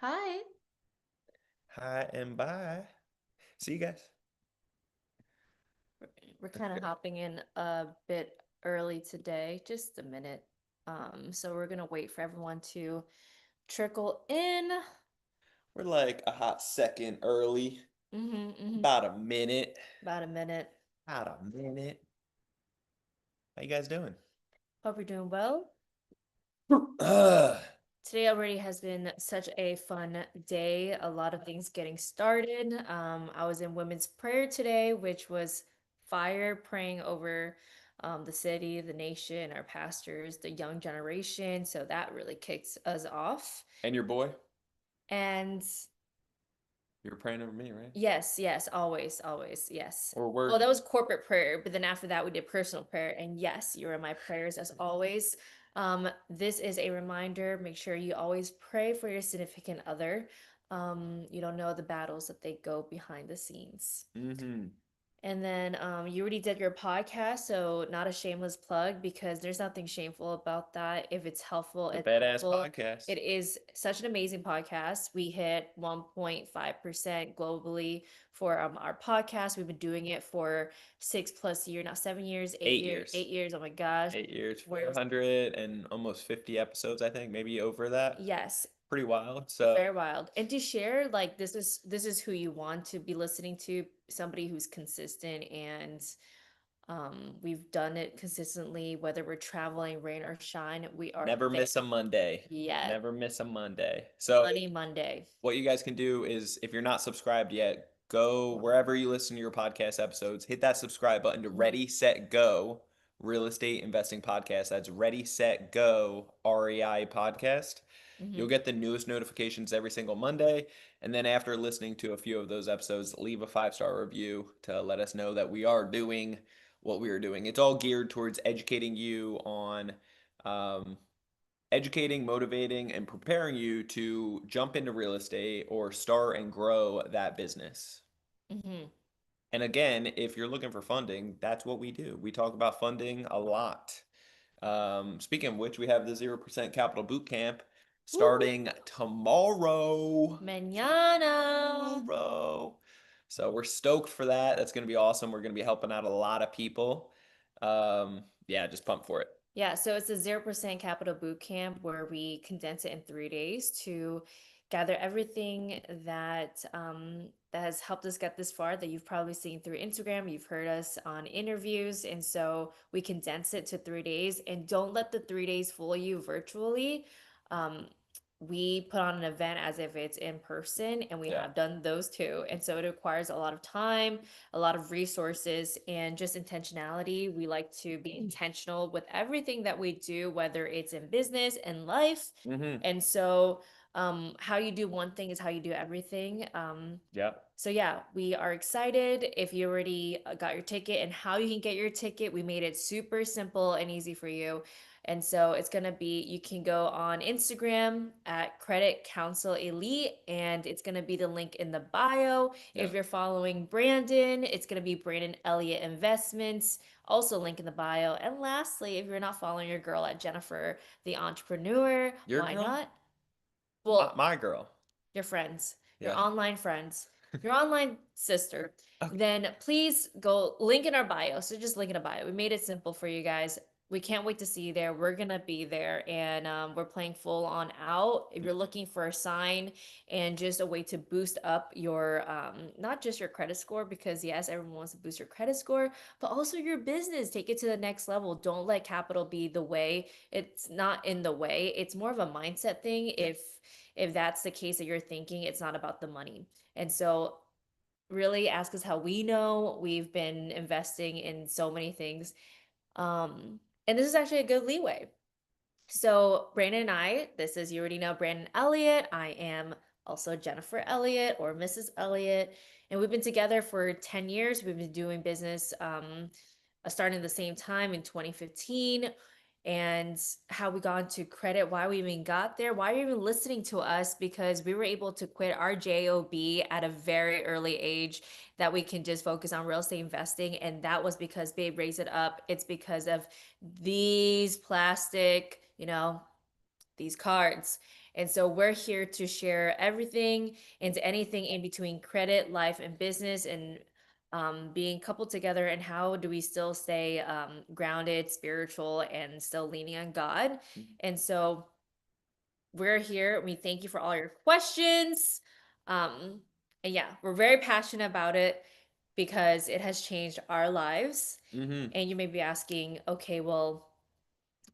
Hi. Hi and bye. See you guys. We're kind of hopping in a bit early today, just a minute. So we're gonna wait for everyone to trickle in. We're like a hot second early, Mm-hmm. about a minute. About a minute. About a minute. How you guys doing? Hope you're doing well. Ugh. Today already has been such a fun day. A lot of things getting started. I was in women's prayer today, which was fire, praying over the city, the nation, our pastors, the young generation. So that really kicks us off. And your boy? And You were praying over me, right? yes, yes, always, always, yes. Or Well, were that was corporate prayer, but then after that we did personal prayer. And yes, you are in my prayers as always. This is a reminder. Make sure you always pray for your significant other. You don't know the battles that they go behind the scenes. mm-hmm. And then you already did your podcast, so not a shameless plug because there's nothing shameful about that. If it's helpful, The it's badass helpful. podcast. It is such an amazing podcast. We hit 1.5% globally for our podcast. We've been doing it for 6+ years, not 7 years, 8 8 years, years. 8 years. Oh my gosh. 8 years, We're 400 and almost 50 episodes, I think, maybe over that. yes, Pretty wild. So very wild. And to share like this is who you want to be listening to, somebody who's consistent and we've done it consistently, whether we're traveling, rain or shine, we are never there. miss a Monday. Yeah, Never miss a Monday. So Money Monday. what you guys can do is if you're not subscribed yet, go wherever you listen to your podcast episodes, hit that subscribe button to Mhm. Ready, Set, Go Real Estate Investing Podcast. That's Ready, Set, Go REI Podcast. You'll Mhm. get the newest notifications every single Monday. And then after listening to a few of those episodes, leave a 5-star review to let us know that we are doing what we are doing. It's all geared towards educating you on um, educating, motivating, and preparing you to jump into real estate or start and grow that business. Mhm. And again, if you're looking for funding, that's what we do. We talk about funding a lot. Speaking of which, we have the 0% Capital Boot Camp Woo. starting tomorrow. Mañana. Tomorrow. So we're stoked for that. That's going to be awesome. We're going to be helping out a lot of people. Yeah, just pumped for it. Yeah, so it's a 0% capital boot camp where we condense it in 3 days to gather everything that has helped us get this far that you've probably seen through Instagram, you've heard us on interviews, and so we condense it to 3 days. And don't let the 3 days fool you virtually. Um, we put on an event as if it's in person, and we Yeah. have done those too. And so it requires a lot of time, a lot of resources, and just intentionality. We like to be intentional with everything that we do, whether it's in business and life. Mm-hmm. And so, how you do one thing is how you do everything. Yeah. So yeah, we are excited. If you already got your ticket and how you can get your ticket, we made it super simple and easy for you. And so it's going to be, you can go on Instagram at Credit Council Elite, and it's going to be the link in the bio. Yeah. If you're following Brandon, it's going to be Brandon Elliott Investments, also link in the bio. And lastly, if you're not following your girl at Jennifer, the entrepreneur, Your why girl? not? My, Well, my girl. your friends, your Yeah. online friends, your online sister, Okay. then please go link in our bio. So just link in a bio. We made it simple for you guys. We can't wait to see you there. We're gonna be there, and we're playing full on out. If you're looking for a sign and just a way to boost up your not just your credit score, because yes, everyone wants to boost your credit score, but also your business. Take it to the next level. Don't let capital be the way. It's not in the way. It's more of a mindset thing. Yeah. If that's the case that you're thinking, it's not about the money. And so really ask us how we know. We've been investing in so many things. And this is actually a good leeway. So Brandon and I, this is, you already know Brandon Elliott. I am also Jennifer Elliott or Mrs. Elliott. And we've been together for 10 years. We've been doing business starting the same time in 2015, and how we got into credit, why we even got there, why you're even listening to us, because we were able to quit our job at a very early age, that we can just focus on real estate investing. And that was because Babe raised it up. It's because of these plastic, these cards. And so we're here to share everything into anything in between credit, life, and business, and being coupled together. And how do we still stay grounded, spiritual, and still leaning on God? And so we're here. We thank you for all your questions. Um, and yeah, we're very passionate about it because it has changed our lives. Mm-hmm. And you may be asking, okay, well,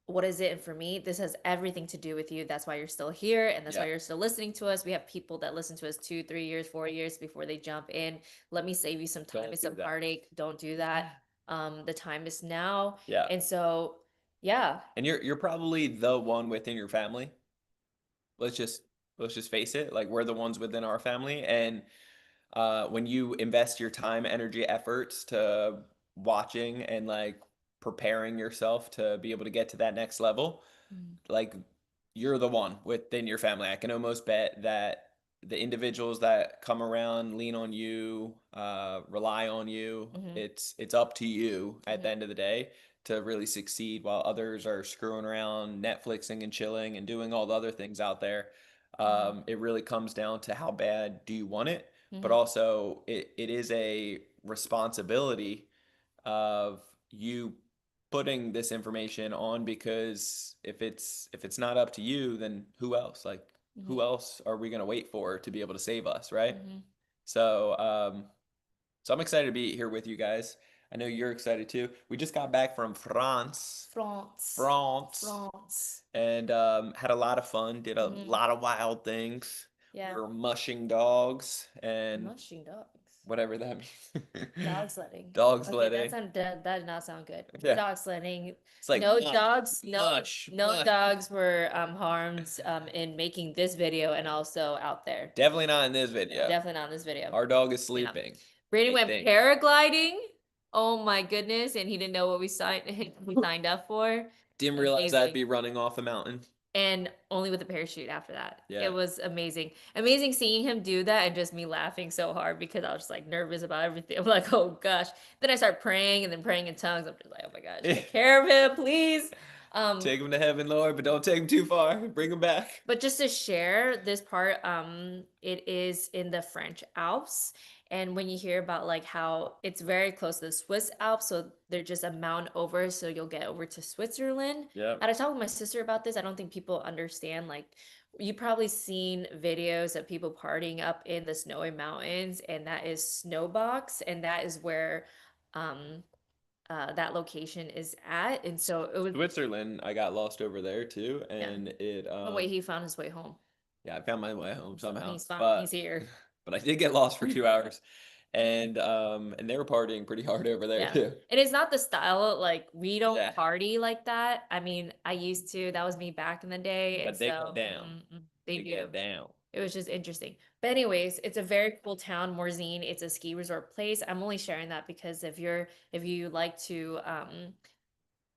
what is it? And for me, this has everything to do with you. That's why you're still here, and that's why Yeah. you're still listening to us. We have people that listen to us 2, 3 years, 4 years before they jump in. Let me save you some time Don't and do some that. heartache. Don't do that. The time is now. Yeah. And so, yeah. And you're probably the one within your family. Let's just let's just face it. Like we're the ones within our family, and when you invest your time, energy, efforts to watching and like preparing yourself to be able to get to that next level, Mhm. like you're the one within your family. I can almost bet that the individuals that come around, lean on you, rely on you, Mhm. it's up to you at the Mhm. end of the day to really succeed while others are screwing around, Netflixing and chilling and doing all the other things out there. Mhm. It really comes down to how bad do you want it, but Mhm. also it is a responsibility of you putting this information on because if it's not up to you, then who else? Like Mhm. who else are we gonna wait for to be able to save us, right? Mhm. So I'm excited to be here with you guys. I know you're excited too. We just got back from France, France. France, France. and had a lot of fun. Did a Mhm. lot of wild things. We Yeah. were mushing dogs and Mushing dogs. whatever that means. Dog sledding. Dog Okay, sledding. that did not sound good. Yeah. Dog sledding. It's like No mush, dogs, mush, no mush. dogs were harmed in making this video and also out there. Definitely not in this video. Definitely not in this video. Our dog is Yeah. sleeping, Brady I went think. paragliding. Oh my goodness, and he didn't know what we signed up for. Didn't realize I'd Amazing. be running off a mountain. And only with a parachute after that. It Yeah. was amazing. Amazing seeing him do that and just me laughing so hard because I was just like nervous about everything. I'm like, oh gosh. Then I start praying and then praying in tongues. I'm just like, oh my gosh, take care of him, please. Um, Take him to heaven, Lord, but don't take him too far. Bring him back. but just to share this part, it is in the French Alps. And when you hear about like how it's very close to the Swiss Alps, so they're just a mountain over, so you'll get over to Switzerland. Yep. And I talked with my sister about this. I don't think people understand. Like, you probably seen videos of people partying up in the snowy mountains, and that is Snowbox, and that is where um that location is at. And so it was, Switzerland, I got lost over there too, yeah. and it Oh wait, he found his way home. yeah, I found my way home So somehow. he's fine. But He's here. but I did get lost for 2 hours. And they were partying pretty hard over there Yeah. too. And it's not the style, like, we don't Yeah. party like that. I mean, I used to, that was me back in the day. And But they get so down. they They do. get down. It was just interesting. But anyways, it's a very cool town, Morzine. It's a ski resort place. I'm only sharing that because if you like to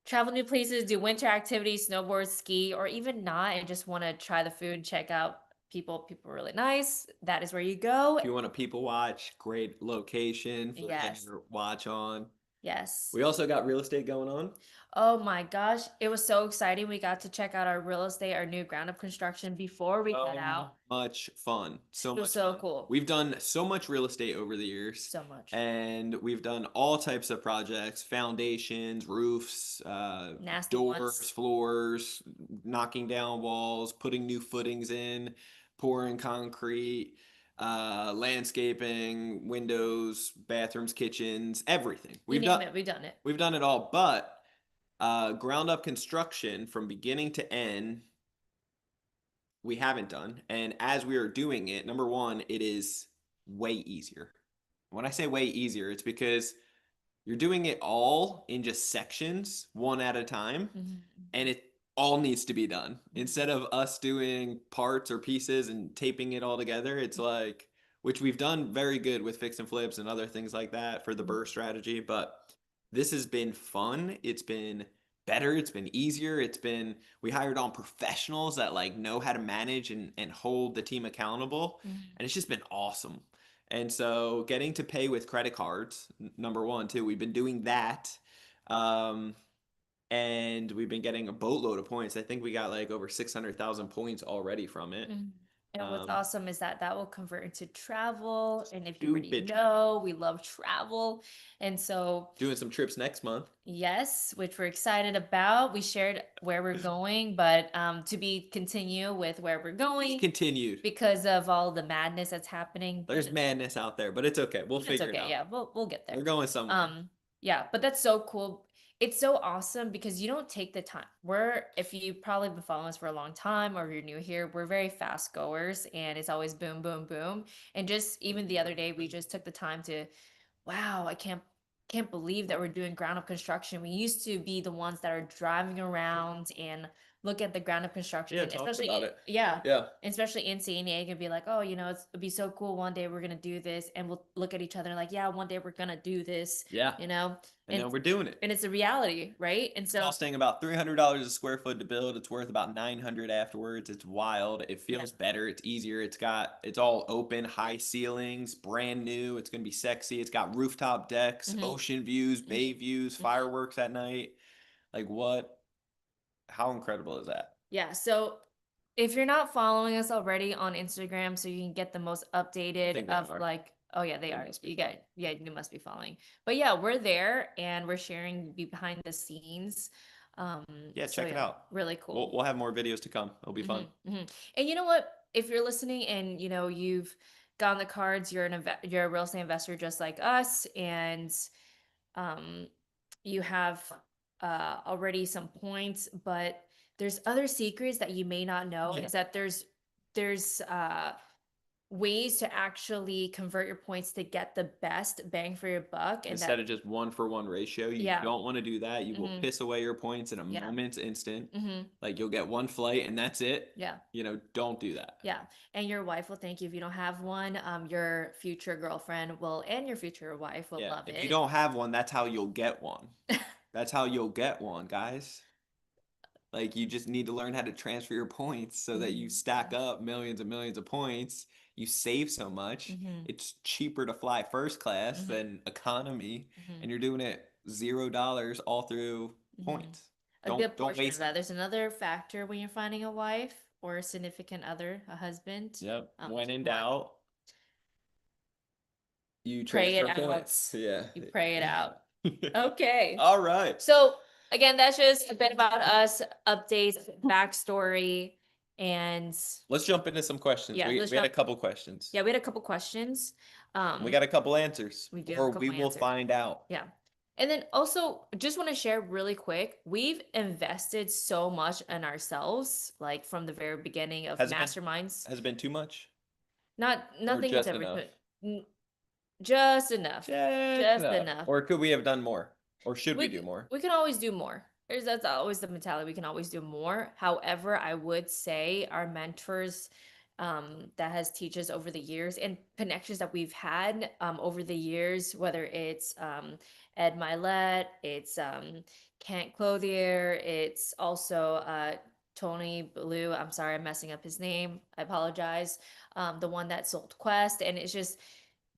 travel new places, do winter activities, snowboard, ski, or even not, and just want to try the food, check out people are really nice. That is where you go. If you want to people watch, great location for getting Yes. your watch on. Yes. We also got real estate going on. Oh my gosh, it was so exciting. We got to check out our real estate, our new ground up construction before we head So out. much fun. So It was much so fun. cool. We've done so much real estate over the years, So much. and we've done all types of projects, foundations, roofs, Nasty doors, ones. floors, knocking down walls, putting new footings in, pouring concrete, landscaping, windows, bathrooms, kitchens, everything. You name it, we've done it. We've done it all, but ground up construction from beginning to end we haven't done. And as we are doing it, number one, it is way easier. When I say way easier, it's because you're doing it all in just sections, one at a time, Mhm. and it all needs to be done. Mhm. Instead of us doing parts or pieces and taping it all together, it's Mhm. like, which we've done very good with fix and flips and other things like that for the Mhm. burr strategy, but this has been fun. It's been better. It's been easier. We hired on professionals that like know how to manage and hold the team accountable. Mhm. And it's just been awesome. And so getting to pay with credit cards, number one, too, we've been doing that. Um, and we've been getting a boatload of points. I think we got like over 600,000 points already from it. Mhm. And what's Um, awesome is that that will convert into travel. And if you already Stupid. know, we love travel. And so, Doing some trips next month. yes, which we're excited about. We shared where we're going, but to be continue with where we're going Continued. because of all the madness that's happening. But There's madness out there, but it's okay. We'll it's figure it okay. out. Yeah, we'll get there. We're going somewhere. Yeah, but that's so cool. It's so awesome because you don't take the time. We're if you probably been following us for a long time or you're new here, we're very fast goers and it's always boom, boom, boom. And just even the other day, we just took the time to wow, I can't believe that we're doing ground up construction. We used to be the ones that are driving around and look at the ground up Yeah, construction, talk especially about it. yeah, Yeah. especially in San Diego, and be like, oh, it'd be so cool. One day we're gonna do this, and we'll look at each other like, yeah, one day we're gonna do this, Yeah. you know, And and now we're doing it. and it's a reality, right? And so Costing about $300 a square foot to build. It's worth about 900 afterwards. It's wild. It yeah, feels better. It's easier. It's all open, high ceilings, brand new. It's going to be sexy. It's got rooftop decks, mhm, ocean views, mhm, bay views, mhm. fireworks at night. Like what? How incredible is that? Yeah. So if you're not following us already on Instagram, so you can get the most I updated think they of are. like, oh yeah, they They are. must be You get, fine. yeah, you must be following. But yeah, we're there and we're sharing behind the scenes. Um, Yeah, so check it yeah, out. really We'll cool. we'll have more videos to come. It'll be Hmm fun. hmm And you know what? If you're listening and you've gotten the cards, you're a real estate investor just like us, and um, you have already some points, but there's other secrets that you may not know. Yeah. Is that there's ways to actually convert your points to get the best bang for your buck, and Instead that of just 1-for-1 ratio, you yeah, don't want to do that. You will hmm piss away your points in a yeah, moment's instant. hmm Like you'll get one flight and that's it. yeah. Don't do that. Yeah, and your wife will thank you if you don't have one. Your future girlfriend will, and your future wife will Yeah. love If you it. don't have one, that's how you'll get one. That's how you'll get one, guys. Like you just need to learn how to transfer your points so that you stack Yeah. up millions and millions of points. You save so much. Mm-hmm. It's cheaper to fly first class Mm-hmm. than economy, Mm-hmm. and you're doing it $0 all through Mm-hmm. points. A good Don't portion of waste them. that. There's another factor when you're finding a wife or a significant other, a husband. Yep. When Which is in money. doubt, you Pray it transfer out. points. Yeah. You pray it out. Okay. All right. So again, that's just a bit about us, updates, backstory, and Let's jump into some questions. yeah, let's We had a jump. couple questions. Yeah, we had a couple questions. And we Um, got a couple answers, we do have a or we couple will answers. find out. Yeah. And then also just want to share really quick, we've invested so much in ourselves, like from the very beginning of Has it been masterminds. has it been too much? Not Or nothing has just ever enough? put just enough. Just Just enough. enough. Or could we have done more? Or should we we do more? we can always do more. That's always the mentality. We can always do more. However, I would say our mentors that has teachers over the years and connections that we've had over the years, whether it's Ed Milet, it's Kent Clothier, it's also Tony Blue. I'm sorry, I'm messing up his name. I apologize. The one that sold Quest, and it's just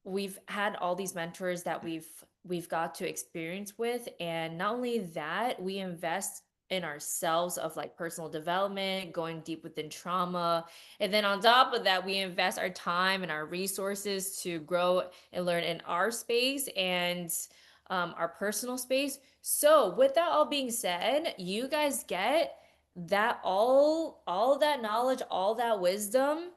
we've had all these mentors that we've got to experience with, and not only that, we invest in ourselves of like personal development, going deep within trauma, and then on top of that we invest our time and our resources to grow and learn in our space and our personal space. So with that all being said, you guys get that all that knowledge, all that wisdom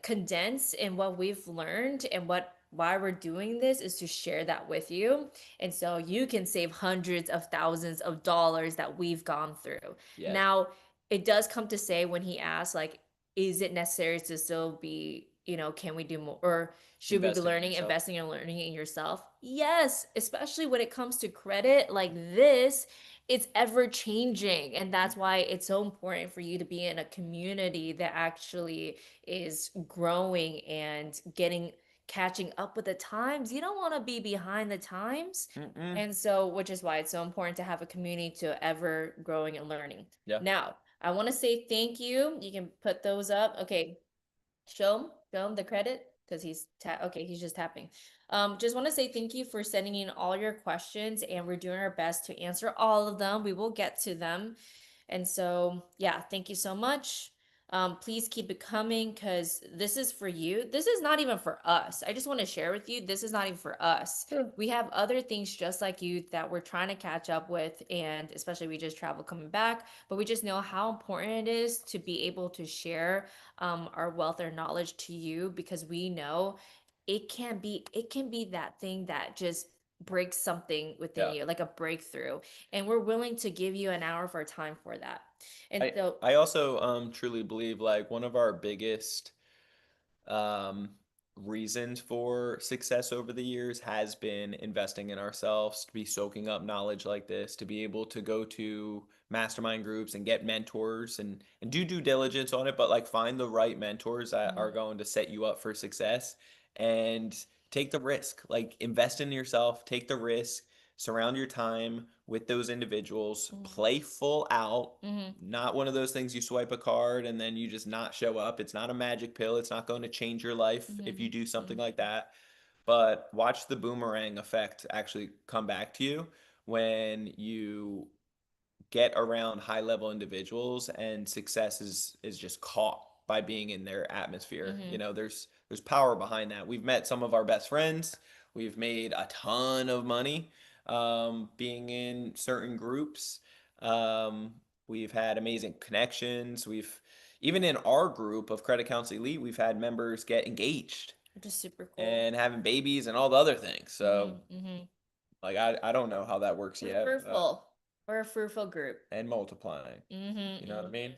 condensed in what we've learned, and what why we're doing this is to share that with you, and so you can save hundreds of thousands of dollars that we've gone through. Yes. Now it does come to say when he asks like, is it necessary to still be, can we do more, or should we be Investing in learning, yourself. investing and learning in yourself? Yes, especially when it comes to credit like this. It's ever changing, and that's why it's so important for you to be in a community that actually is growing and catching up with the times. You don't want to be behind the times. Mm-mm. And so, which is why it's so important to have a community to ever growing and learning. Yeah. Now, I want to say thank you. You can put those up. Okay. Show them the credit. because okay, he's just tapping. Just want to say thank you for sending in all your questions, and we're doing our best to answer all of them. We will get to them. And so, yeah, thank you so much. Please keep it coming because this is for you. This is not even for us. I just want to share with you, this is not even for us. Sure. We have other things just like you that we're trying to catch up with, and especially we just travel coming back, but we just know how important it is to be able to share our wealth or knowledge to you because we know it can be that thing that just breaks something within Yeah. you, like a breakthrough, and we're willing to give you an hour of our time for that. And I so, I also truly believe like one of our biggest um, reasons for success over the years has been investing in ourselves, to be soaking up knowledge like this, to be able to go to mastermind groups and get mentors and do due diligence on it, but like find the right mentors that are mhm, going to set you up for success and take the risk. Like invest in yourself, take the risk, surround your time with those individuals, mhm, play full out, mhm, not one of those things you swipe a card and then you just not show up. It's not a magic pill. It's not going to change your life if you mhm, do something mhm, like that. But watch the boomerang effect actually come back to you when you get around high level individuals and success is just caught by being in their atmosphere. You mhm. know, there's power behind that. We've met some of our best friends. We've made a ton of money being in certain groups. Um, we've had amazing connections. We've even in our group of Credit Council Elite, we've had members get engaged Which is super cool. and having babies and all the other things. So Mhm, mhm. like I don't know how that works We're yet, fruitful. We're a fruitful group. and multiplying. Mhm, You know what I mhm. mean?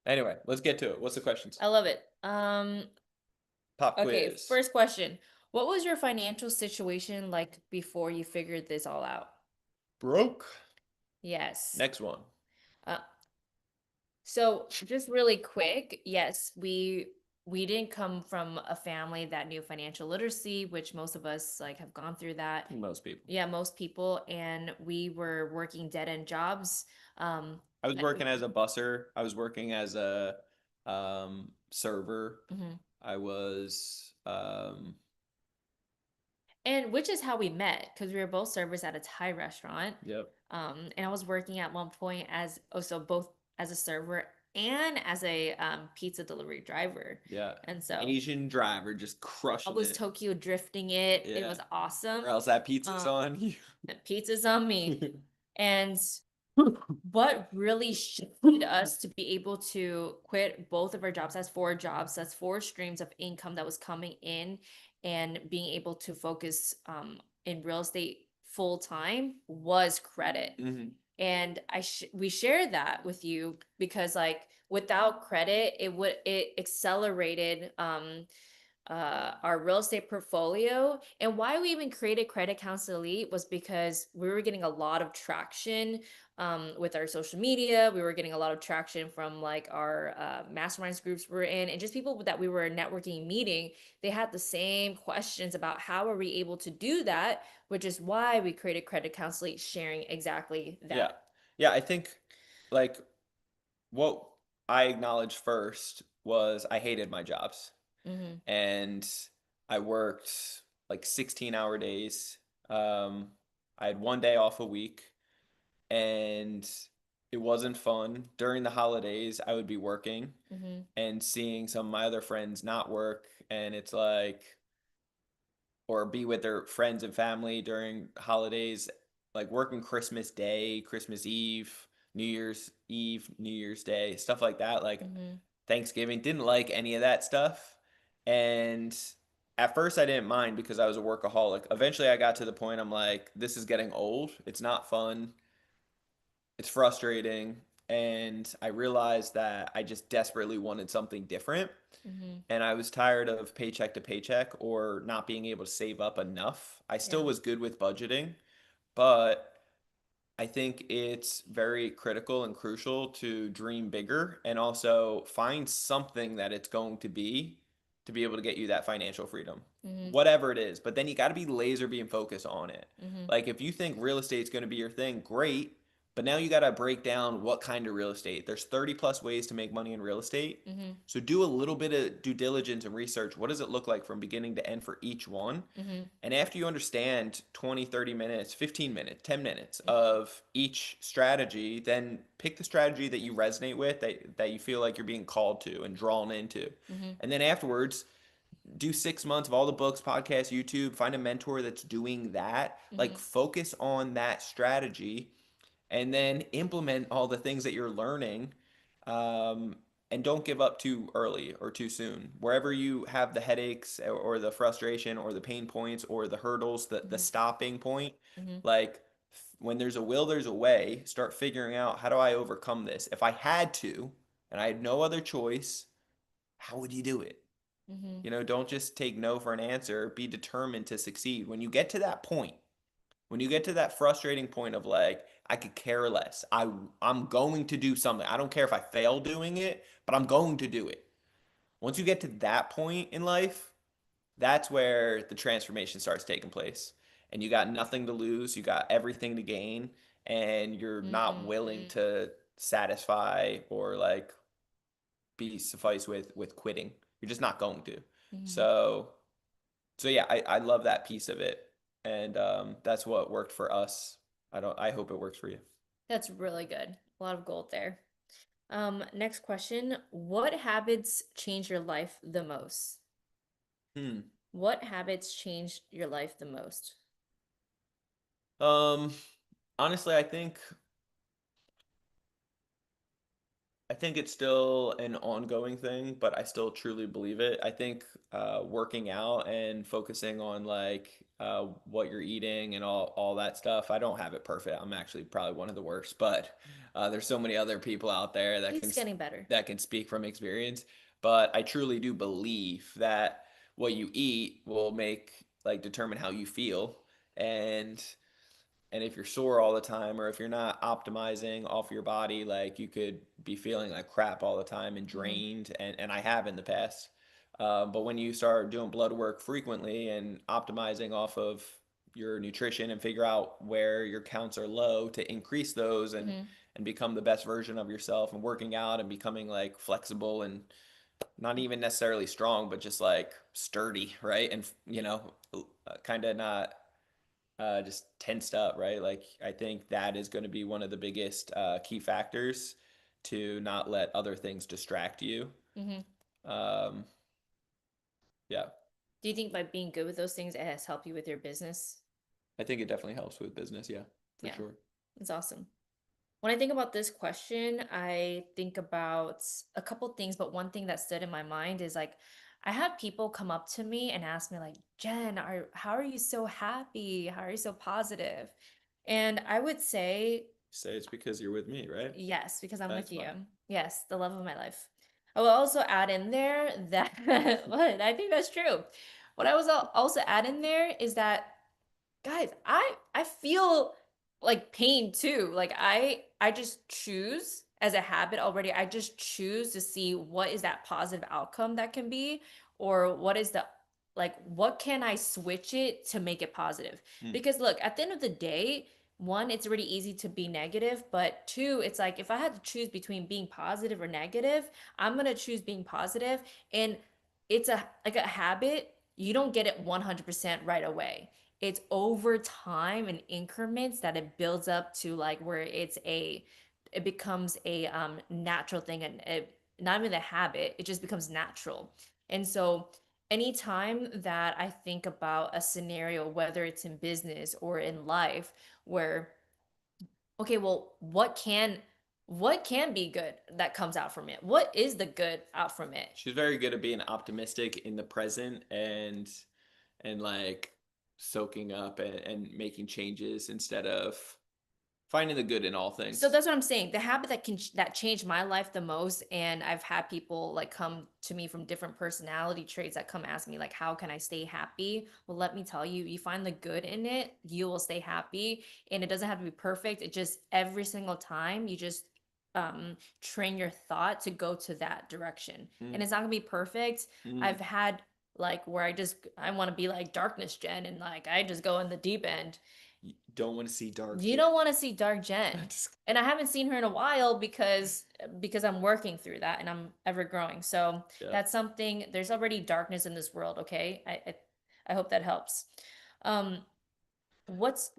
Anyway, let's get to it. What's the questions? I love it. Pop Okay, quiz. first question. What was your financial situation like before you figured this all out? Broke. Yes. Next one. Uh, So just really quick, yes, we didn't come from a family that knew financial literacy, which most of us like have gone through that. Most people. Yeah, most people, and we were working dead end jobs. Um, I was working as a busser. I was working as a server. mhm. I was And which is how we met because we were both servers at a Thai restaurant. yep. And I was working at one point as also both as a server and as a pizza delivery driver. Yeah. And so Asian driver just I crushing was it. Tokyo drifting it. It Yeah. was awesome. Or else that pizza's Um, on you. Pizza's on me. And what really shifted us to be able to quit both of our jobs, that's four jobs, that's four streams of income that was coming in, and being able to focus in real estate full time was credit. Hmm. And we share that with you because like without credit it accelerated our real estate portfolio. And why we even created Credit Counsel Elite was because we were getting a lot of traction with our social media. We were getting a lot of traction from like our masterminds groups we're in, and just people that we were networking meeting. They had the same questions about how are we able to do that, which is why we created Credit Counsel Elite, sharing exactly Yeah. that. Yeah, I think like what I acknowledged first was I hated my jobs. Mm-hmm. And I worked like 16-hour days. Um, I had one day off a week, and it wasn't fun. During the holidays, I would be working Mm-hmm. and seeing some of my other friends not work, and it's like, or be with their friends and family during holidays, like working Christmas Day, Christmas Eve, New Year's Eve, New Year's Day, stuff like that. Like Mm-hmm. Thanksgiving, didn't like any of that stuff. And at first, I didn't mind because I was a workaholic. Eventually, I got to the point I'm like, this is getting old. It's not fun. It's frustrating. And I realized that I just desperately wanted something different. Mm-hmm. And I was tired of paycheck to paycheck or not being able to save up enough. I still Yeah. was good with budgeting, but I think it's very critical and crucial to dream bigger and also find something that it's going to be able to get you that financial freedom, Mm-hmm. whatever it is. But then you got to be laser being focused on it. Mm-hmm. Like if you think real estate's going to be your thing, great. But now you got to break down what kind of real estate. There's 30 plus ways to make money in real estate. Mhm. So do a little bit of due diligence and research. What does it look like from beginning to end for each one? Mhm. And after you understand 20, 30 minutes, 15 minutes, 10 minutes Mhm. of each strategy, then pick the strategy that you resonate with, that you feel like you're being called to and drawn into. Mhm. And then afterwards, do 6 months of all the books, podcasts, YouTube, find a mentor that's doing that. Like Mhm. focus on that strategy and then implement all the things that you're learning. Um, and don't give up too early or too soon. Wherever you have the headaches or the frustration or the pain points or the hurdles, the Mhm. stopping point, Mhm. like when there's a will, there's a way. Start figuring out, how do I overcome this? If I had to and I had no other choice, how would you do it? Mhm. Don't just take no for an answer. Be determined to succeed. When you get to that point, when you get to that frustrating point of like, I could care less. I'm going to do something. I don't care if I fail doing it, but I'm going to do it. Once you get to that point in life, that's where the transformation starts taking place. And you got nothing to lose, you got everything to gain, and you're not Mhm. willing Mhm. to satisfy or like be sufficed with quitting. You're just not going to. Mhm. So yeah, I love that piece of it, and that's what worked for us. I hope it works for you. That's really good. A lot of gold there. Next question. What habits change your life the most? Hmm. What habits changed your life the most? Um. Honestly, I think it's still an ongoing thing, but I still truly believe it. I think working out and focusing on like what you're eating and all that stuff. I don't have it perfect. I'm actually probably one of the worst, but there's so many other people out there It's getting better. that can speak from experience. But I truly do believe that what you eat will determine how you feel, and if you're sore all the time or if you're not optimizing off your body, like you could be feeling like crap all the time and Mhm. drained, and I have in the past. But when you start doing blood work frequently and optimizing off of your nutrition and figure out where your counts are low to increase those, Mhm. and become the best version of yourself, and working out and becoming like flexible and not even necessarily strong, but just like sturdy, right? And kind of not just tensed up, right? Like I think that is going to be one of the biggest key factors to not let other things distract you. Mhm. Um, yeah, Do you think by being good with those things, it has helped you with your business? I think it definitely helps with business. Yeah, for Yeah, sure. that's awesome. When I think about this question, I think about a couple things, but one thing that stood in my mind is like I have people come up to me and ask me like, "Jen, how are you so happy? How are you so positive?" And I would say Say it's because you're with me, right? yes, because I'm That's with you. fine. Yes, the love of my life. I will also add in there that what I think that's true. What I was also add in there is that guys, I feel like pain too. Like I just choose as a habit already. I just choose to see what is that positive outcome that can be, or what is the like what can I switch it to make it positive? Hmm. Because look, at the end of the day, one, it's really easy to be negative, but two, it's like if I had to choose between being positive or negative, I'm gonna choose being positive. And it's a like a habit, you don't get it 100% right away. It's over time and increments that it builds up to like where it becomes a natural thing, and not even a habit, it just becomes natural. And so anytime that I think about a scenario, whether it's in business or in life, where okay, well, what can be good that comes out from it? What is the good out from it? She's very good at being optimistic in the present, and like soaking up and making changes instead of finding the good in all So things. that's what I'm saying. The habit that changed my life the most, and I've had people like come to me from different personality traits that come ask me like, how can I stay happy? Well, let me tell you, you find the good in it, you will stay happy, and it doesn't have to be perfect. It just every single time you just train your thought to go to that direction, and Mm, it's not gonna be perfect. mm. I've had like where I want to be like darkness Jen, and like I just go in the deep end. don't want to see dark You Jen. don't want to see Dark Jen. Just- And I haven't seen her in a while because I'm working through that and I'm ever growing. So yeah. that's something. There's already darkness in this world. Okay, I hope that helps. Um, what's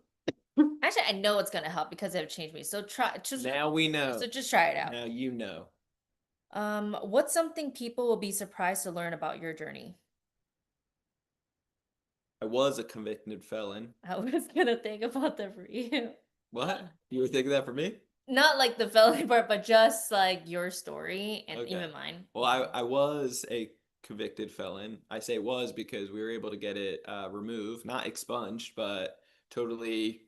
actually I know it's gonna help because it changed me. So Now we know. just try it out. Now you know. What's something people will be surprised to learn about your journey? I was a convicted felon. I was gonna think about that for you. What? You were thinking that for me? Not like the felony part, but just like your story and Okay. even mine. Well, I was a convicted felon. I say was because we were able to get it removed, not expunged, but totally,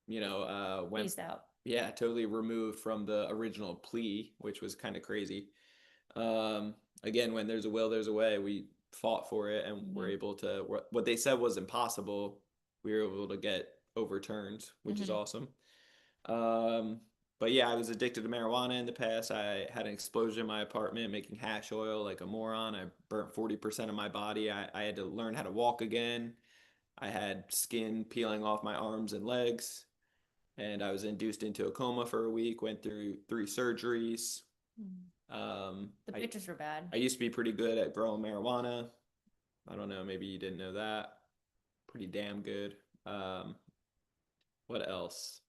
went, Phased out. yeah, totally removed from the original plea, which was kind of crazy. Um, Again, when there's a will, there's a way. We fought for it and were Hmm. able to, what they said was impossible, we were able to get overturned, which is Hmm. awesome. Um, but yeah, I was addicted to marijuana in the past. I had an explosion in my apartment making hash oil like a moron. I burnt 40% of my body. I had to learn how to walk again. I had skin peeling off my arms and legs. And I was induced into a coma for a week, went through 3 surgeries. Um, The I, pictures were bad. I used to be pretty good at growing marijuana. I don't know, maybe you didn't know that. Pretty damn good. Um, what else?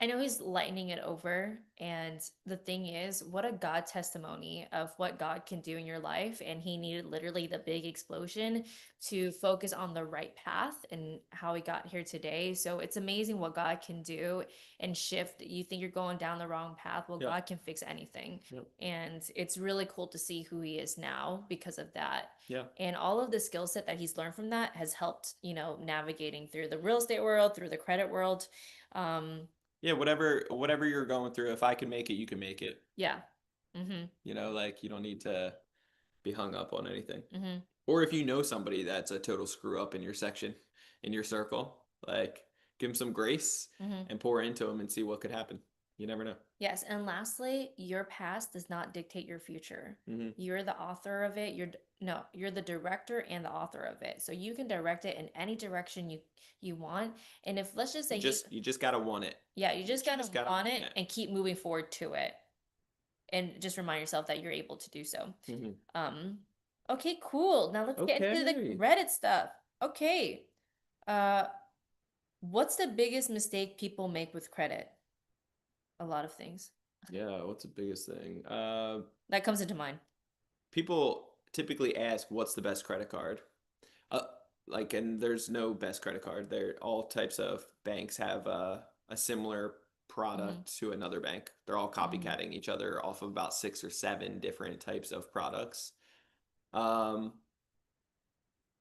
I know he's lightening it over. And the thing is, what a God testimony of what God can do in your life. And he needed literally the big explosion to focus on the right path and how he got here today. So it's amazing what God can do and shift. You think you're going down the wrong path. Well, Yep. God can fix anything. Yep. And it's really cool to see who he is now because of that. Yeah. And all of the skill set that he's learned from that has helped, navigating through the real estate world, through the credit world. Um, Yeah, whatever you're going through, if I can make it, you can make it. Yeah. Mm-hmm. Like you don't need to be hung up on anything. Mm-hmm. Or if you know somebody that's a total screw up in your section, in your circle, like give them some grace Mm-hmm. and pour into them and see what could happen. You never know. Yes, and lastly, your past does not dictate your future. Hmm. You're the author of it. No, you're the director and the author of it. So you can direct it in any direction you want. And if let's just You say he, just you just gotta want it. yeah, you just gotta Just gotta want it want and keep moving forward to it, and just remind yourself that you're able to do so. it. Hmm. Um, okay, cool. Now let's get into the Okay. Reddit stuff. Okay. Uh, what's the biggest mistake people make with credit? A lot of things. Yeah, what's the biggest thing? That comes into mind. People typically ask, "What's the best credit card?" Uh, and there's no best credit card. There, all types of banks have a similar Hmm. product to another bank. They're all Hmm. copycatting each other off of about 6 or 7 different types of products. Um,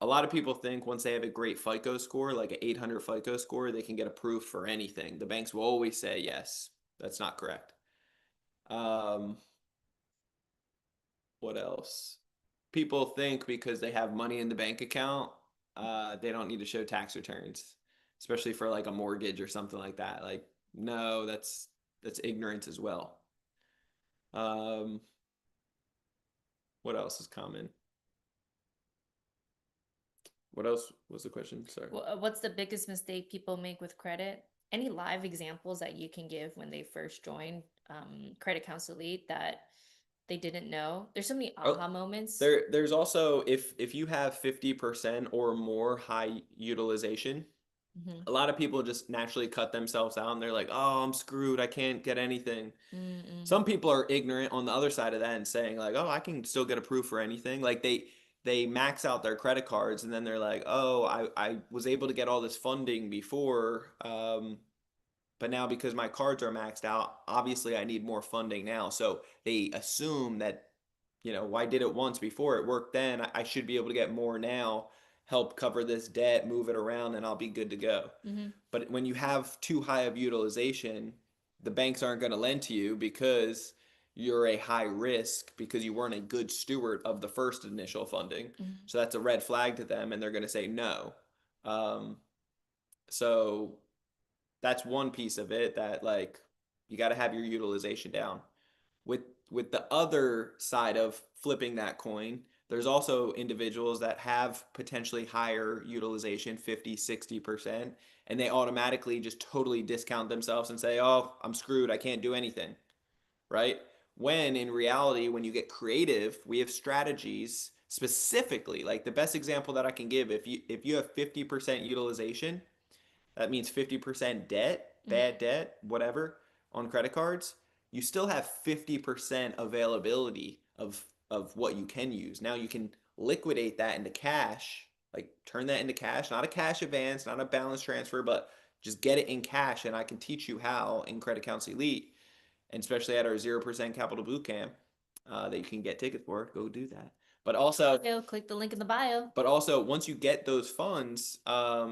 a lot of people think once they have a great FICO score, like an 800 FICO score, they can get approved for anything. The banks will always say yes. That's not correct. Um, what else? People think because they have money in the bank account, they don't need to show tax returns, especially for like a mortgage or something like that. Like, no, that's ignorance as well. Um, what else is common? What else was the question? Sorry. What's the biggest mistake people make with credit? Any live examples that you can give when they first joined Credit Counsel Elite that they didn't know? There's so many Oh, aha moments. there's also if you have 50% or more high utilization, Mm-hmm. a lot of people just naturally cut themselves out and they're like, "Oh, I'm screwed. I can't get anything." Mm-mm. Some people are ignorant on the other side of that and saying like, "Oh, I can still get approved for anything." Like they max out their credit cards and then they're like, "Oh, I was able to get all this funding before, but now because my cards are maxed out, obviously I need more funding now." So they assume that, well, I did it once before, it worked then, I should be able to get more now, help cover this debt, move it around, and I'll be good to go. Mm-hmm. But when you have too high of utilization, the banks aren't going to lend to you because you're a high risk because you weren't a good steward of the first initial funding. Mm-hmm. So that's a red flag to them, and they're going to say no. Um, so that's one piece of it that like you got to have your utilization down. With with the other side of flipping that coin, There's also individuals that have potentially higher utilization, 50, 60%, and they automatically just totally discount themselves and say, "Oh, I'm screwed. I can't do anything." Right? When in reality, when you get creative, we have strategies specifically. Like the best example that I can give, if you have 50% utilization, that means 50% debt, bad Mhm. debt, whatever, on credit cards, you still have 50% availability of what you can use. Now you can liquidate that into cash, like turn that into cash, not a cash advance, not a balance transfer, but just get it in cash. And I can teach you how in Credit Counsel Elite, and especially at our 0% capital boot camp, that you can get tickets for. Go do that. But also, Go click the link in the bio. once you get those funds,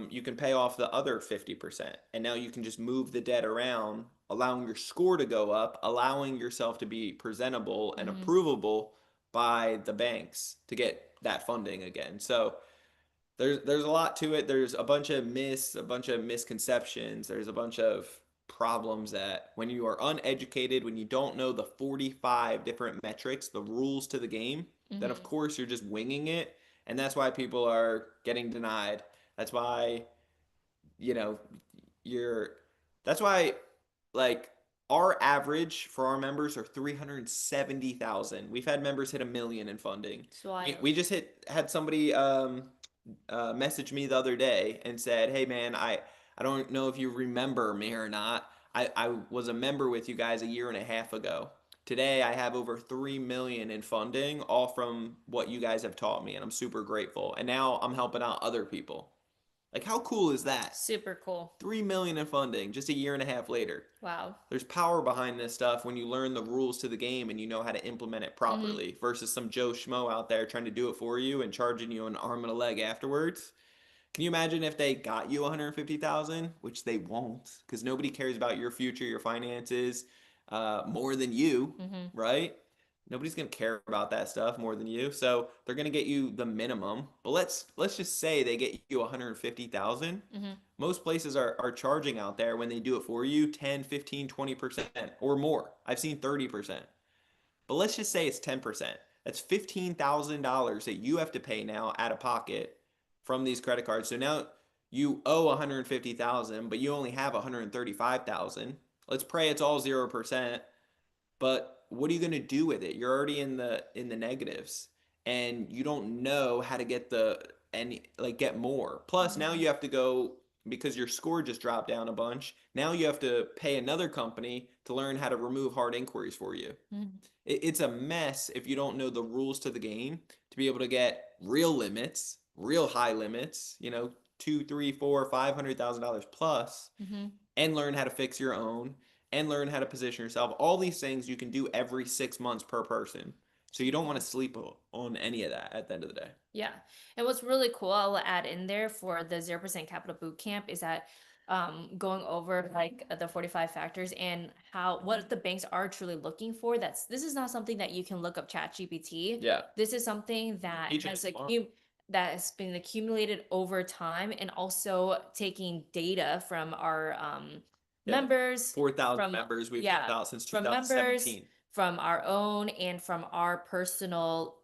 you can pay off the other 50%. And now you can just move the debt around, allowing your score to go up, allowing yourself to be presentable and Hmm. approvable by the banks to get that funding again. So there's a lot to it. There's a bunch of misconceptions. There's a bunch of problems that when you are uneducated, when you don't know the 45 different metrics, the rules to the game, then of Hmm. course you're just winging it, and that's why people are getting denied. That's why, you know, you're that's why like our average for our members are 370,000. We've had members hit 1 million in funding. It's We wild. just had somebody messaged me the other day and said, "Hey man, I don't know if you remember me or not. I was a member with you guys a year and a half ago. Today I have over 3 million in funding, all from what you guys have taught me, and I'm super grateful. And now I'm helping out other people. Like how cool is that? Super cool. 3 million in funding just a year and a half later. Wow. There's power behind this stuff when you learn the rules to the game and you know how to implement it Hmm. properly versus some Joe Schmo out there trying to do it for you and charging you an arm and a leg afterwards. Can you imagine if they got you 150,000, which they won't, because nobody cares about your future, your finances, more than you, Hmm. right? Nobody's gonna care about that stuff more than you. So they're gonna get you the minimum. But let's just say they get you 150,000. Hmm. Most places are charging out there when they do it for you 10, 15, 20% or more. I've seen 30%. But let's just say it's 10%. That's $15,000 that you have to pay now out of pocket from these credit cards. So now you owe 150,000, but you only have 135,000. Let's pray it's all 0%, but what are you going to do with it? You're already in the negatives and you don't know how to get the and like get more. Plus now Hmm. you have to go because your score just dropped down a bunch. Now you have to pay another company to learn how to remove hard inquiries for you. Hmm. It's a mess if you don't know the rules to the game to be able to get real limits, real high limits, two, three, four, $500,000 plus, Hmm. and learn how to fix your own and learn how to position yourself. All these things you can do every 6 months per person. So you Super don't want to cool. sleep on any of that at the end of the day. Yeah. And what's really cool, I'll add in there for the 0% capital boot camp is that going over like the 45 factors and how what the banks are truly looking for. This is not something that you can look up chat GPT. Yeah. This is something that Teaching has it tomorrow. that has been accumulated over time and also taking data from our Yeah. members, 4,000 from members we've helped yeah, out since from members, 2017. from our own and from our personal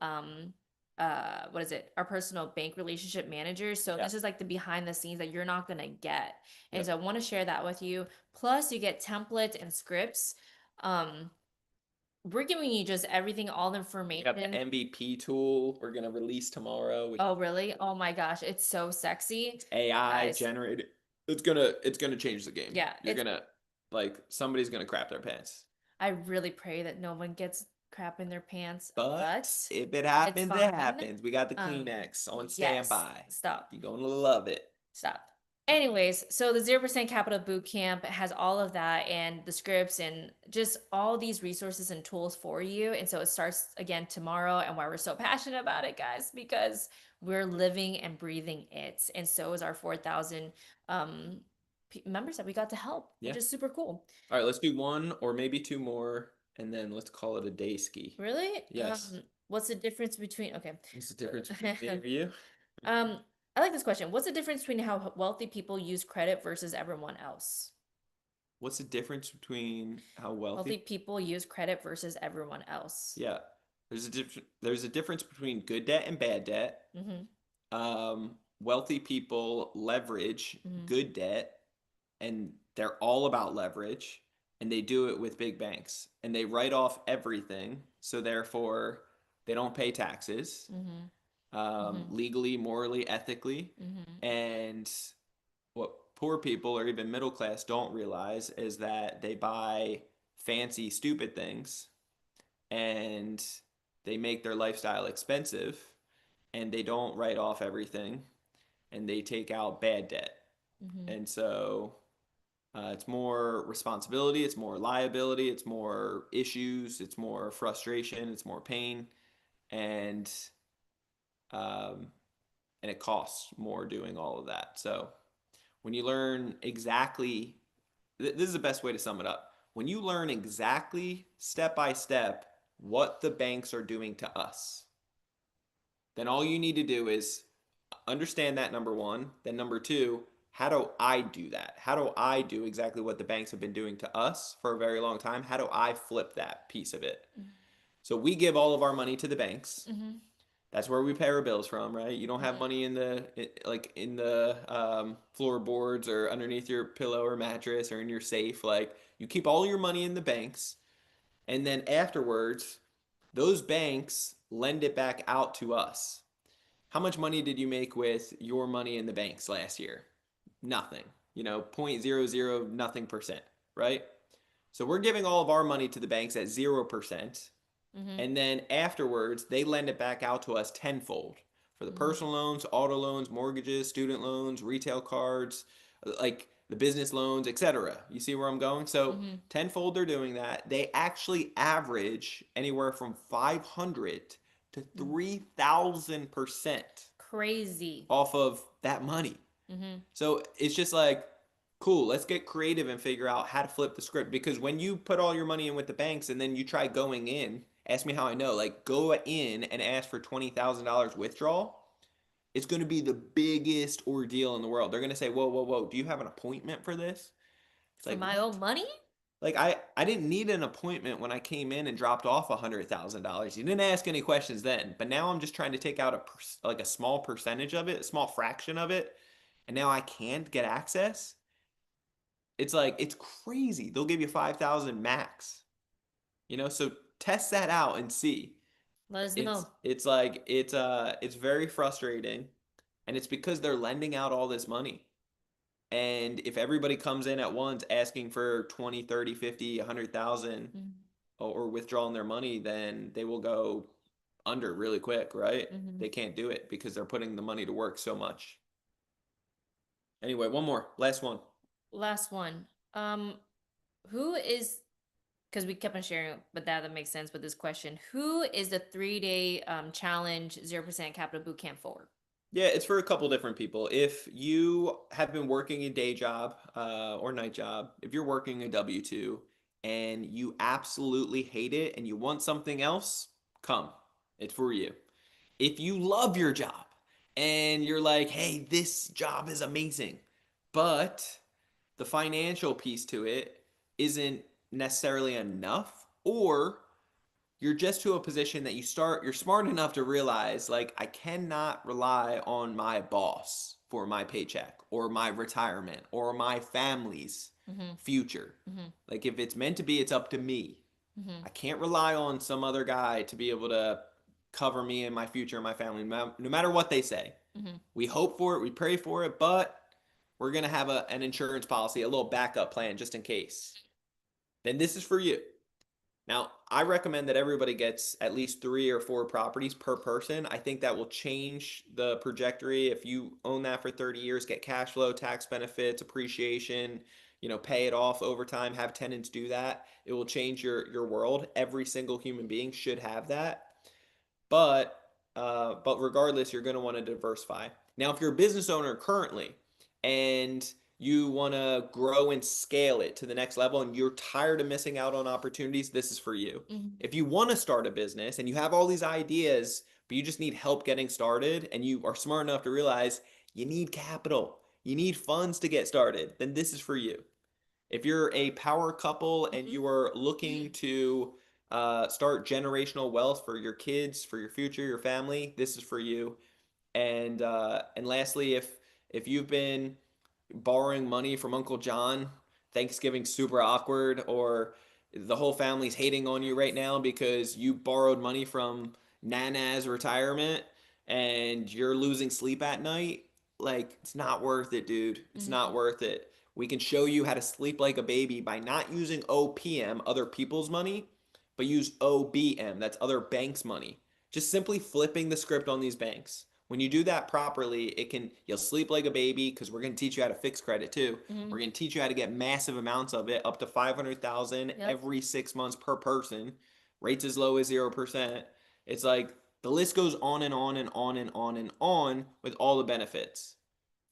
what is it, our personal bank relationship managers. So Yeah. this is like the behind the scenes that you're not going to get, and Yep. so I want to share that with you. Plus you get templates and scripts. We're giving you just everything, all the We have the information. MVP tool we're going to release tomorrow, which Oh really? Oh my gosh, it's so sexy, it's AI guys. generated. It's gonna change the game. Yeah, You're gonna like somebody's gonna crap their pants. I really pray that no one gets crap in their pants, But but if it it's happens, it fine. happens. We got the um Kleenex on yes, standby. stop. You're gonna love it. Stop. Anyways, so the 0% Capital Boot Camp has all of that and the scripts and just all these resources and tools for you. And so it starts again tomorrow. And why we're so passionate about it, guys, because we're living and breathing it. And so is our 4,000 um, members that we got to help, Yeah. which is super cool. All right, let's do one or maybe two more, and then let's call it a day ski. Really? Yes. What's the difference between, okay. What's the difference between me and you? um, I like this question. What's the difference between how wealthy people use credit versus everyone else? What's the difference between how wealthy? Wealthy people use credit versus everyone else. Yeah. there's a difference between good debt and bad debt. Mhm. Wealthy people leverage Mhm. good debt, and they're all about leverage, and they do it with big banks, and they write off everything, so therefore they don't pay taxes, Mhm. Mhm. legally, morally, ethically. Mhm. And what poor people or even middle class don't realize is that they buy fancy, stupid things, and they make their lifestyle expensive, and they don't write off everything, and they take out bad debt. Mhm. And so it's more responsibility, it's more liability, it's more issues, it's more frustration, it's more pain, and um, and it costs more doing all of that. So when you learn exactly, this is the best way to sum it up. When you learn exactly step by step what the banks are doing to us, then all you need to do is understand that, number one. Then number two, how do I do that? How do I do exactly what the banks have been doing to us for a very long time? How do I flip that piece of it? Mhm. So we give all of our money to the banks. Mhm. That's where we pay our bills from, right? You don't have Mhm. money in the like in the floorboards or underneath your pillow or mattress or in your safe. Like you keep all your money in the banks, and then afterwards, those banks lend it back out to us. How much money did you make with your money in the banks last year? Nothing. You know, 0.00 nothing percent, right? So we're giving all of our money to the banks at 0%. Mhm. And then afterwards, they lend it back out to us tenfold for the Mhm. personal loans, auto loans, mortgages, student loans, retail cards, like the business loans, etc. You see where I'm going? So Mhm. tenfold they're doing that. They actually average anywhere from 500 to Mhm. 3,000% Crazy. off of that money. Mhm. So it's just like, cool, let's get creative and figure out how to flip the script. Because when you put all your money in with the banks and then you try going in, ask me how I know, like go in and ask for $20,000 withdrawal, it's going to be the biggest ordeal in the world. They're going to say, whoa, whoa, whoa, do you have an appointment for this? It's For like, my what? own money? Like I didn't need an appointment when I came in and dropped off $100,000. You didn't ask any questions then, but now I'm just trying to take out like a small percentage of it, a small fraction of it, and now I can't get access. It's like it's crazy. They'll give you 5,000 max. So test that out and see. Let us It's know. it's like it's very frustrating, and it's because they're lending out all this money. And if everybody comes in at once asking for 20, 30, 50, 100,000 Mhm. or withdrawing their money, then they will go under really quick, right? Mhm. They can't do it because they're putting the money to work so much. Anyway, one more, last one. Last one. Who is, because we kept on sharing, but that makes sense with this question. Who is the 3-day challenge 0% capital boot camp for? Yeah, it's for a couple different people. If you have been working a day job or night job, if you're working a W-2 and you absolutely hate it and you want something else, come. It's for you. If you love your job and you're like, hey, this job is amazing, but the financial piece to it isn't necessarily enough, or you're just to a position that you're smart enough to realize, like, I cannot rely on my boss for my paycheck or my retirement or my family's Mm-hmm. future. Mm-hmm. Like, if it's meant to be, it's up to me. Mm-hmm. I can't rely on some other guy to be able to cover me and my future and my family, no matter what they say. Mm-hmm. We hope for it, we pray for it, but we're going to have an insurance policy, a little backup plan just in case. Then this is for you. Now, I recommend that everybody gets at least 3 or 4 properties per person. I think that will change the trajectory. If you own that for 30 years, get cash flow, tax benefits, appreciation, pay it off over time, have tenants do that. It will change your world. Every single human being should have that. But regardless, you're going to want to diversify. Now, if you're a business owner currently and you want to grow and scale it to the next level and you're tired of missing out on opportunities, this is for you. Mm-hmm. If you want to start a business and you have all these ideas, but you just need help getting started and you are smart enough to realize you need capital, you need funds to get started, then this is for you. If you're a power couple and you are looking to start generational wealth for your kids, for your future, your family. This is for you. And lastly, if you've been borrowing money from Uncle John, Thanksgiving super awkward, or the whole family's hating on you right now because you borrowed money from Nana's retirement and you're losing sleep at night, like it's not worth it, dude. It's not Mhm. worth it. We can show you how to sleep like a baby by not using OPM, other people's money, but use OBM, that's other banks' money. Just simply flipping the script on these banks. When you do that properly, you'll sleep like a baby because we're going to teach you how to fix credit too. We're Mhm. going to teach you how to get massive amounts of it, up to 500,000 Yep. every 6 months per person. Rates as low as 0%. It's like the list goes on and on and on and on and on with all the benefits.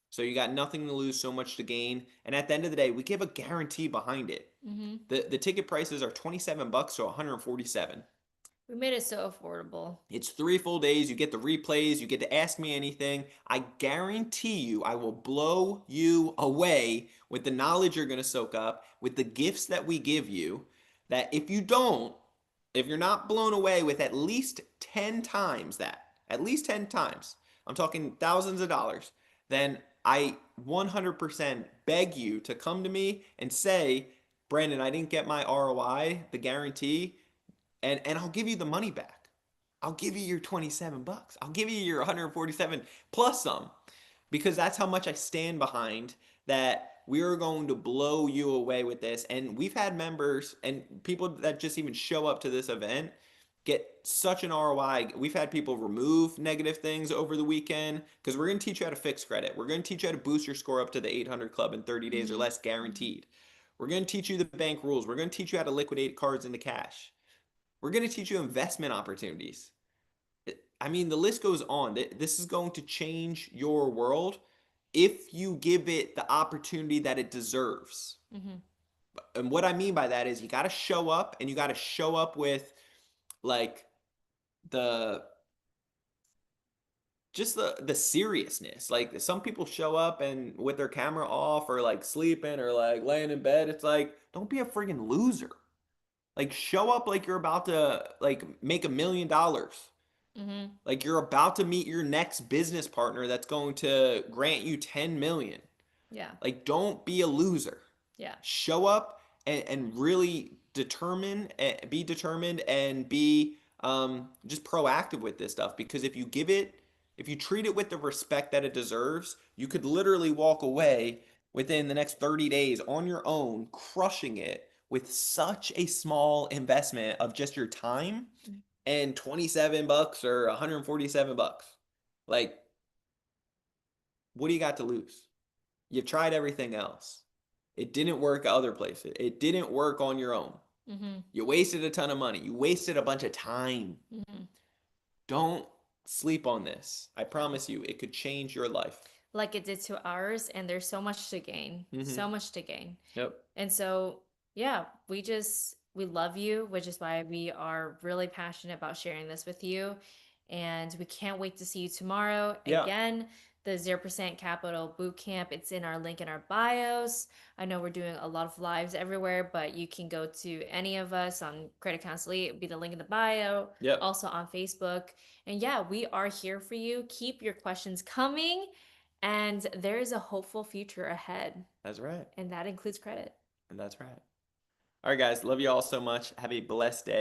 So you got nothing to lose, so much to gain. And at the end of the day, we give a guarantee behind it. Mhm. The ticket prices are 27 bucks to 147. We made it so affordable. It's 3 full days. You get the replays. You get to ask me anything. I guarantee you, I will blow you away with the knowledge you're going to soak up, with the gifts that we give you. That if you're not blown away with at least 10 times that, at least 10 times, I'm talking thousands of dollars, then I 100% beg you to come to me and say, Brandon, I didn't get my ROI, the guarantee, and I'll give you the money back. I'll give you your 27 bucks. I'll give you your 147 plus some because that's how much I stand behind that we are going to blow you away with this. And we've had members and people that just even show up to this event get such an ROI. We've had people remove negative things over the weekend because we're going to teach you how to fix credit. We're going to teach you how to boost your score up to the 800 club in 30 days or Mhm. less, Mhm. guaranteed. We're going to teach you the bank rules. We're going to teach you how to liquidate cards into cash. We're going to teach you investment opportunities. I mean, the list goes on. This is going to change your world if you give it the opportunity that it deserves. Mhm. And what I mean by that is you got to show up and you got to show up with like the just the seriousness. Like some people show up and with their camera off or like sleeping or like laying in bed. It's like don't be a friggin' loser. Like show up like you're about to like make $1 million. Mhm. Like you're about to meet your next business partner that's going to grant you 10 million. Yeah. Like don't be a loser. Yeah. Show up and really be determined and be just proactive with this stuff because if you treat it with the respect that it deserves, you could literally walk away within the next 30 days on your own, crushing it with such a small investment of just your time Mm. and 27 bucks or 147 bucks. Like, what do you got to lose? You've tried everything else. It didn't work other places. It didn't work on your own. Mhm. You wasted a ton of money. You wasted a bunch of time. Mhm. Don't sleep on this. I promise you, it could change your life. Like it did to ours, and there's so much to gain. Mm-hmm. So much to gain. Yep. And so, yeah, we love you, which is why we are really passionate about sharing this with you. And we can't wait to see you tomorrow. Yeah. Again, the 0% Capital Boot Camp, it's in our link in our bios. I know we're doing a lot of lives everywhere, but you can go to any of us on Credit Counsel. It'll be the link in the bio, Yep. also on Facebook. And yeah, we are here for you. Keep your questions coming, and there is a hopeful future ahead, That's right. and that includes credit. And that's right. All right, guys. Love you all so much. Have a blessed day.